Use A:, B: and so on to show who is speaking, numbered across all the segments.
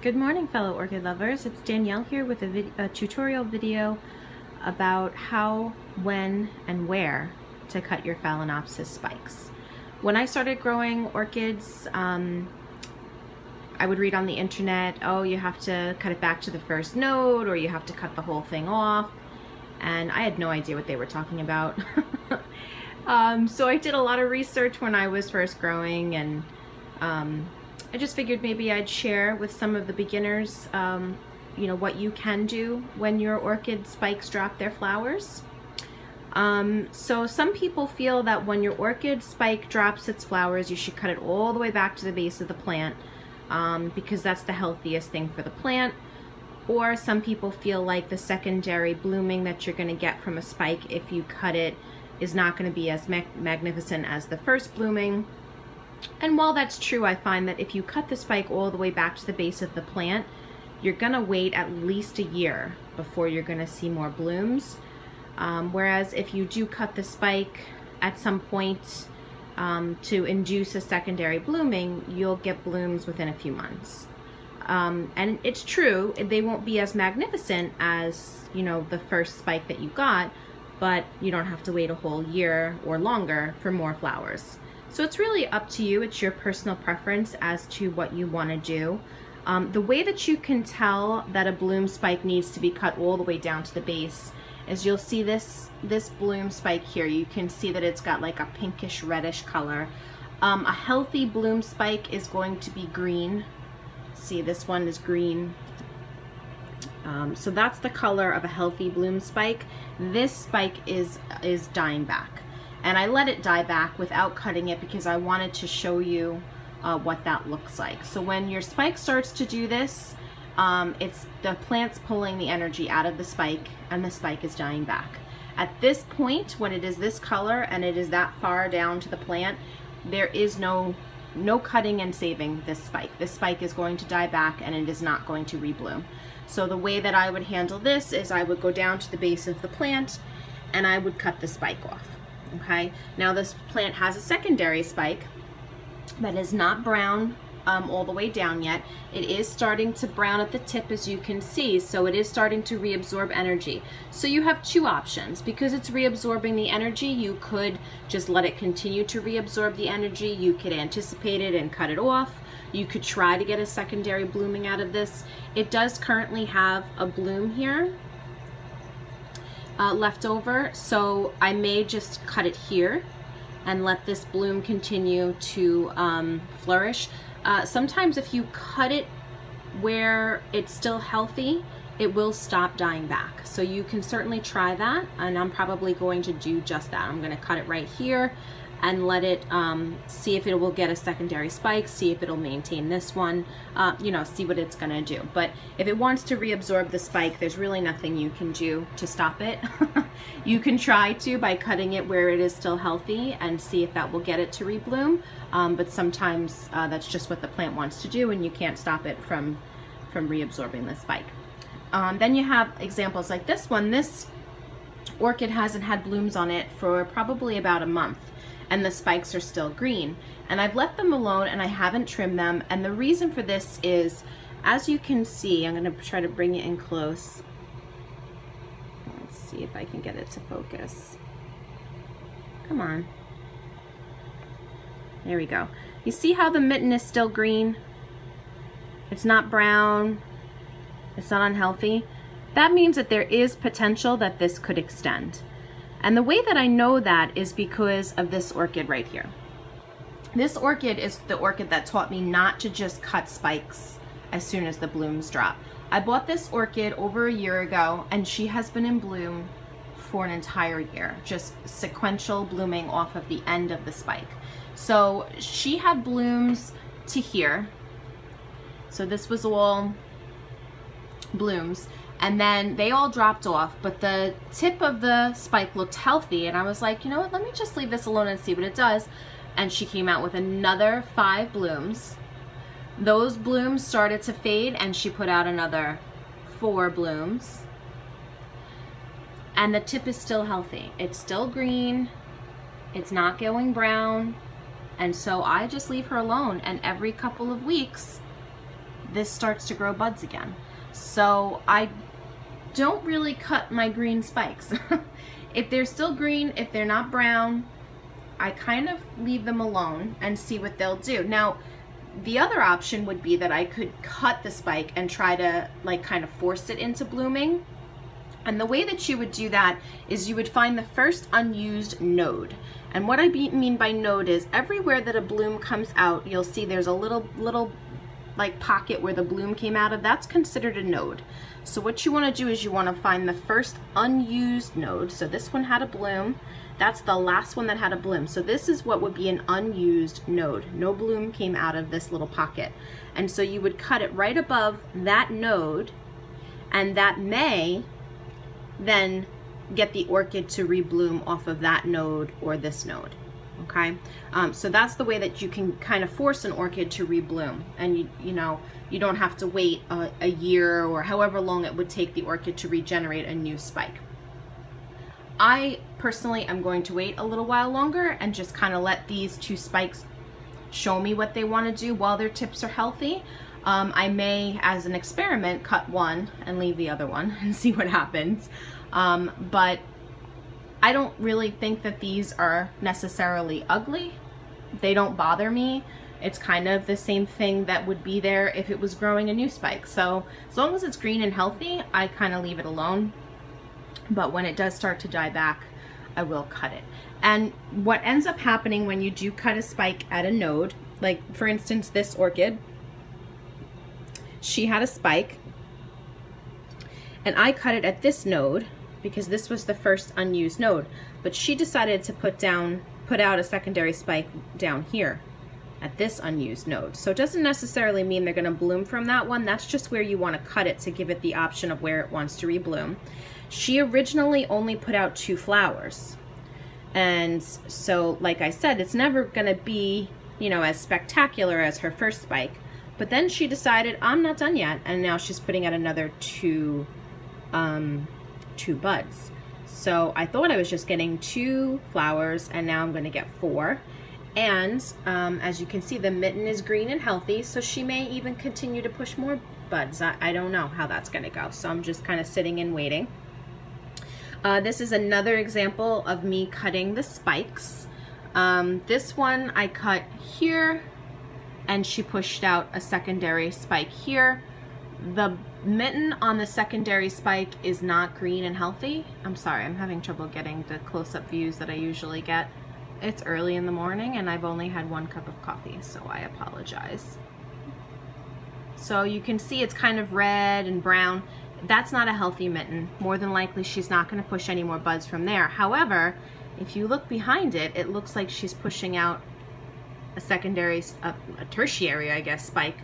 A: Good morning, fellow orchid lovers. It's Danielle here with a tutorial video about how, when, and where to cut your Phalaenopsis spikes. When I started growing orchids, I would read on the internet, oh, you have to cut it back to the first node, or you have to cut the whole thing off, and I had no idea what they were talking about. So I did a lot of research when I was first growing, and I just figured maybe I'd share with some of the beginners, what you can do when your orchid spikes drop their flowers. So some people feel that when your orchid spike drops its flowers, you should cut it all the way back to the base of the plant, because that's the healthiest thing for the plant. Or some people feel like the secondary blooming that you're going to get from a spike, if you cut it, is not going to be as magnificent as the first blooming. And while that's true, I find that if you cut the spike all the way back to the base of the plant, you're gonna wait at least a year before you're gonna see more blooms. Whereas if you do cut the spike at some point to induce a secondary blooming, you'll get blooms within a few months. And it's true, they won't be as magnificent as, the first spike that you got, but you don't have to wait a whole year or longer for more flowers. So it's really up to you. It's your personal preference as to what you want to do. The way that you can tell that a bloom spike needs to be cut all the way down to the base is you'll see this bloom spike here. You can see that it's got like a pinkish reddish color. A healthy bloom spike is going to be green. See, this one is green. So that's the color of a healthy bloom spike. This spike is dying back. And I let it die back without cutting it because I wanted to show you what that looks like. So when your spike starts to do this, it's the plant's pulling the energy out of the spike, and the spike is dying back. At this point, when it is this color and it is that far down to the plant, there is no cutting and saving this spike. This spike is going to die back and it is not going to rebloom. So the way that I would handle this is I would go down to the base of the plant and I would cut the spike off. Okay, now this plant has a secondary spike that is not brown all the way down yet. It is starting to brown at the tip, as you can see, so it is starting to reabsorb energy. So you have two options. Because it's reabsorbing the energy, you could just let it continue to reabsorb the energy. You could anticipate it and cut it off. You could try to get a secondary blooming out of this. It does currently have a bloom here left over, so I may just cut it here and let this bloom continue to flourish. Sometimes if you cut it where it's still healthy, it will stop dying back. So you can certainly try that, and I'm probably going to do just that. I'm going to cut it right here and let it see if it will get a secondary spike, see if it'll maintain this one, see what it's gonna do. But if it wants to reabsorb the spike, there's really nothing you can do to stop it. You can try to by cutting it where it is still healthy and see if that will get it to rebloom, but sometimes that's just what the plant wants to do and you can't stop it from reabsorbing the spike. Then you have examples like this one. This orchid hasn't had blooms on it for probably about a month, and the spikes are still green, and I've left them alone and I haven't trimmed them. And the reason for this is, as you can see, I'm going to try to bring it in close. Let's see if I can get it to focus. Come on. There we go. You see how the mitten is still green? It's not brown. It's not unhealthy. That means that there is potential that this could extend. And the way that I know that is because of this orchid right here. This orchid is the orchid that taught me not to just cut spikes as soon as the blooms drop. I bought this orchid over a year ago, and she has been in bloom for an entire year, just sequential blooming off of the end of the spike. So she had blooms to here. So this was all blooms. And then they all dropped off, but the tip of the spike looked healthy, and I was like, you know what, let me just leave this alone and see what it does. And she came out with another 5 blooms. Those blooms started to fade, and she put out another 4 blooms. And the tip is still healthy. It's still green. It's not going brown. And so I just leave her alone, and every couple of weeks this starts to grow buds again. So I don't really cut my green spikes. If they're still green, if they're not brown, I kind of leave them alone and see what they'll do. Now, the other option would be that I could cut the spike and try to like kind of force it into blooming. And the way that you would do that is you would find the first unused node. And what I mean by node is everywhere that a bloom comes out, you'll see there's a little like pocket where the bloom came out of. That's considered a node. So what you want to do is you want to find the first unused node. So this one had a bloom. That's the last one that had a bloom. So this is what would be an unused node. No bloom came out of this little pocket. And so you would cut it right above that node, and that may then get the orchid to rebloom off of that node or this node. Okay, so that's the way that you can kind of force an orchid to rebloom, and you know, you don't have to wait a year or however long it would take the orchid to regenerate a new spike. I personally am going to wait a little while longer and just kind of let these two spikes show me what they want to do while their tips are healthy. I may, as an experiment, cut one and leave the other one and see what happens. But I don't really think that these are necessarily ugly. They don't bother me. It's kind of the same thing that would be there if it was growing a new spike. So as long as it's green and healthy, I kind of leave it alone. But when it does start to die back, I will cut it. And what ends up happening when you do cut a spike at a node, like for instance this orchid, she had a spike and I cut it at this node because this was the first unused node, but she decided to put out a secondary spike down here at this unused node. So it doesn't necessarily mean they're going to bloom from that one. That's just where you want to cut it to give it the option of where it wants to rebloom. She originally only put out 2 flowers. And so, like I said, it's never going to be, you know, as spectacular as her first spike. But then she decided, I'm not done yet. And now she's putting out another 2 buds. So I thought I was just getting 2 flowers, and now I'm going to get 4. And as you can see, the mitten is green and healthy, so she may even continue to push more buds. I don't know how that's going to go. So I'm just kind of sitting and waiting. This is another example of me cutting the spikes. This one I cut here, and she pushed out a secondary spike here. The mitten on the secondary spike is not green and healthy. I'm sorry, I'm having trouble getting the close-up views that I usually get. It's early in the morning and I've only had 1 cup of coffee, so I apologize. So you can see it's kind of red and brown. That's not a healthy mitten. More than likely she's not going to push any more buds from there. However, if you look behind it, it looks like she's pushing out a secondary, a tertiary, I guess, spike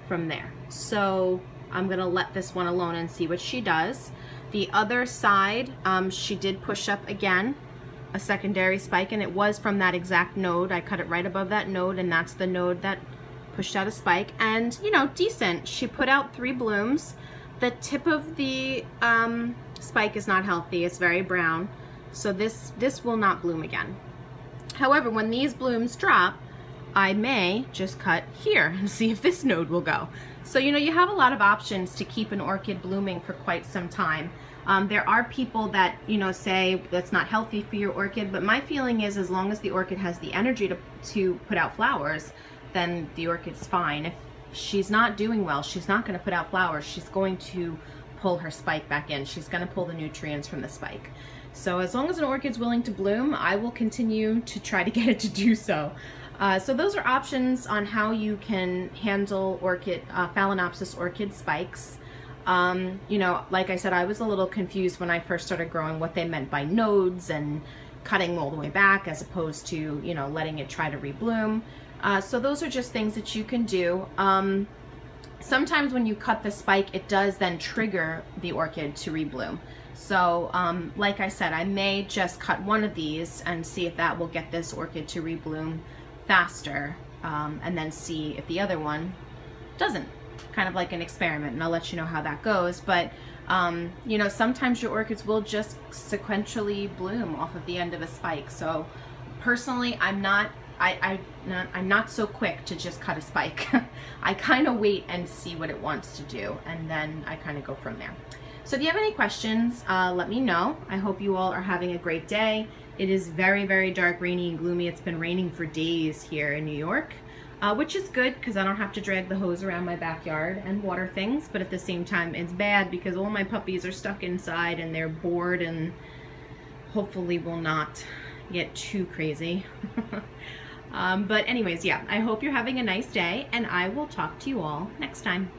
A: from there. So I'm going to let this one alone and see what she does. The other side, she did push up again a secondary spike, and it was from that exact node. I cut it right above that node, and that's the node that pushed out a spike. And, you know, decent. She put out 3 blooms. The tip of the spike is not healthy. It's very brown. So this will not bloom again. However, when these blooms drop, I may just cut here and see if this node will go. So, you know, you have a lot of options to keep an orchid blooming for quite some time. There are people that, you know, say that's not healthy for your orchid, but my feeling is as long as the orchid has the energy to put out flowers, then the orchid's fine. If she's not doing well, she's not going to put out flowers. She's going to pull her spike back in. She's going to pull the nutrients from the spike. So as long as an orchid's willing to bloom, I will continue to try to get it to do so. So those are options on how you can handle orchid, Phalaenopsis orchid spikes. You know, like I said, I was a little confused when I first started growing what they meant by nodes and cutting all the way back as opposed to, you know, letting it try to rebloom. So those are just things that you can do. Sometimes when you cut the spike, it does then trigger the orchid to rebloom. So like I said, I may just cut one of these and see if that will get this orchid to rebloom faster, and then see if the other one doesn't. Kind of like an experiment, and I'll let you know how that goes. But you know, sometimes your orchids will just sequentially bloom off of the end of a spike. So personally, I'm not I'm not so quick to just cut a spike. I kind of wait and see what it wants to do, and then I kind of go from there. So if you have any questions, let me know. I hope you all are having a great day. It is very, very dark, rainy, and gloomy. It's been raining for days here in New York, which is good because I don't have to drag the hose around my backyard and water things, but at the same time, it's bad because all my puppies are stuck inside and they're bored and hopefully will not get too crazy. But anyways, yeah, I hope you're having a nice day, and I will talk to you all next time.